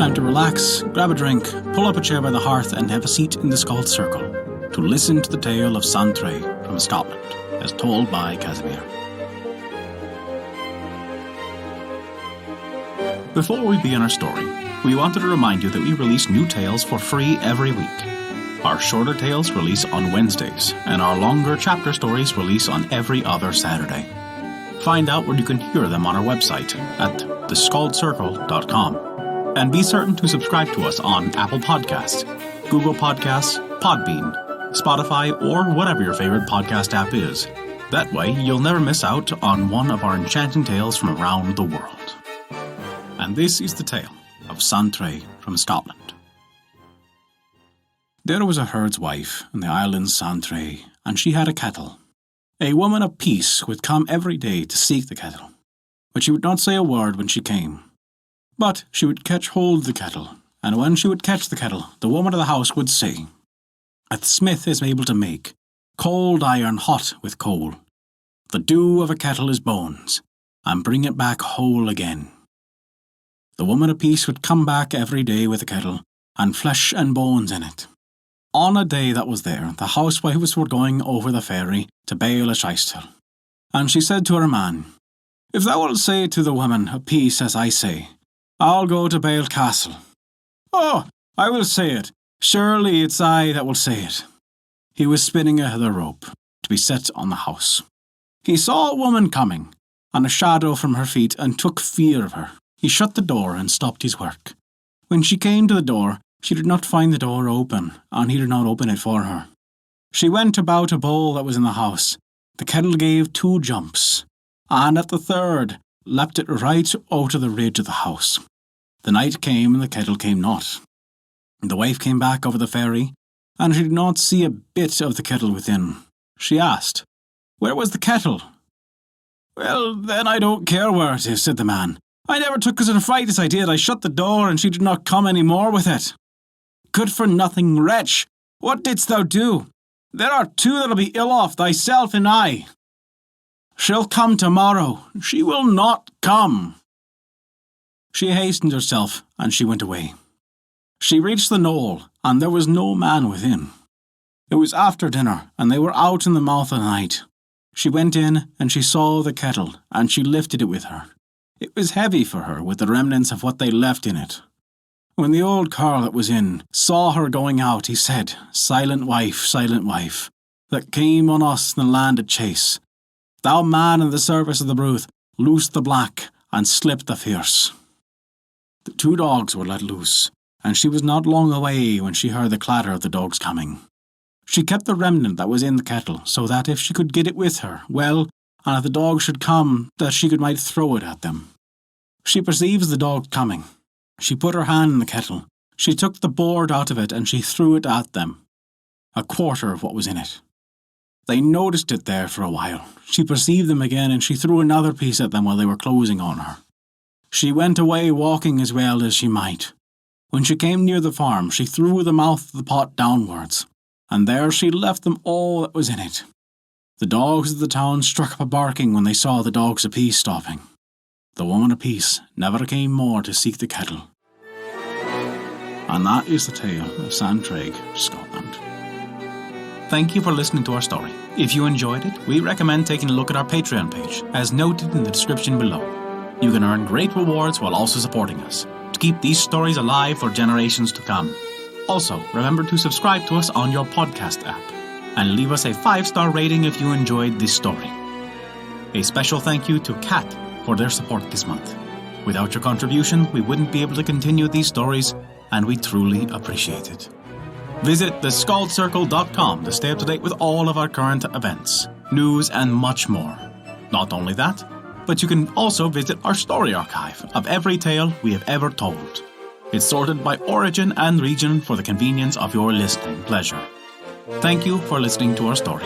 time to relax, grab a drink, pull up a chair by the hearth and have a seat in the Skald Circle to listen to the tale of Sanntraigh from Scotland, as told by Casimir. Before we begin our story, we wanted to remind you that we release new tales for free every week. Our shorter tales release on Wednesdays, and our longer chapter stories release on every other Saturday. Find out where you can hear them on our website at thescaldcircle.com. And be certain to subscribe to us on Apple Podcasts, Google Podcasts, Podbean, Spotify, or whatever your favorite podcast app is. That way, you'll never miss out on one of our enchanting tales from around the world. And this is the tale of Sanntraigh from Scotland. There was a herd's wife in the island Sanntraigh, and she had a kettle. A woman of peace would come every day to seek the kettle, but she would not say a word when she came. But she would catch hold of the kettle, and when she would catch the kettle, the woman of the house would say, "A smith is able to make cold iron hot with coal. The dew of a kettle is bones, and bring it back whole again." The woman of peace would come back every day with a kettle, and flesh and bones in it. On a day that was there, the housewives were going over the ferry to bail a shystel, and she said to her man, "If thou wilt say to the woman of peace as I say, I'll go to Bale Castle." "Oh, I will say it. Surely it's I that will say it." He was spinning a heather rope to be set on the house. He saw a woman coming, and a shadow from her feet, and took fear of her. He shut the door and stopped his work. When she came to the door, she did not find the door open, and he did not open it for her. She went about a bowl that was in the house. The kettle gave 2 jumps, and at the third leapt it right out of the ridge of the house. The night came, and the kettle came not. The wife came back over the ferry, and she did not see a bit of the kettle within. She asked, "Where was the kettle?" "Well, then I don't care where it is," said the man. "I never took us in a fright as I did. I shut the door, and she did not come any more with it." "Good-for-nothing wretch! What didst thou do? There are 2 that'll be ill off, thyself and I." "She'll come tomorrow." "She will not come." She hastened herself, and she went away. She reached the knoll, and there was no man within. It was after dinner, and they were out in the mouth of the night. She went in, and she saw the kettle, and she lifted it with her. It was heavy for her, with the remnants of what they left in it. When the old carle that was in saw her going out, he said, silent wife, that came on us in the land of chase. Thou man in the service of the Bruth, loose the black, and slip the fierce." The 2 dogs were let loose, and she was not long away when she heard the clatter of the dogs coming. She kept the remnant that was in the kettle, so that if she could get it with her, well, and if the dogs should come, that she might throw it at them. She perceives the dog coming. She put her hand in the kettle. She took the board out of it, and she threw it at them. A quarter of what was in it. They noticed it there for a while. She perceived them again, and she threw another piece at them while they were closing on her. She went away walking as well as she might. When she came near the farm, she threw the mouth of the pot downwards, and there she left them all that was in it. The dogs of the town struck up a barking when they saw the dogs of peace stopping. The woman of peace never came more to seek the kettle. And that is the tale of Sanntraigh, Scotland. Thank you for listening to our story. If you enjoyed it, we recommend taking a look at our Patreon page, as noted in the description below. You can earn great rewards while also supporting us, to keep these stories alive for generations to come. Also, remember to subscribe to us on your podcast app, and leave us a 5-star rating if you enjoyed this story. A special thank you to Kat for their support this month. Without your contribution, we wouldn't be able to continue these stories, and we truly appreciate it. Visit thescaldcircle.com to stay up to date with all of our current events, news, and much more. Not only that, but you can also visit our story archive of every tale we have ever told. It's sorted by origin and region for the convenience of your listening pleasure. Thank you for listening to our story.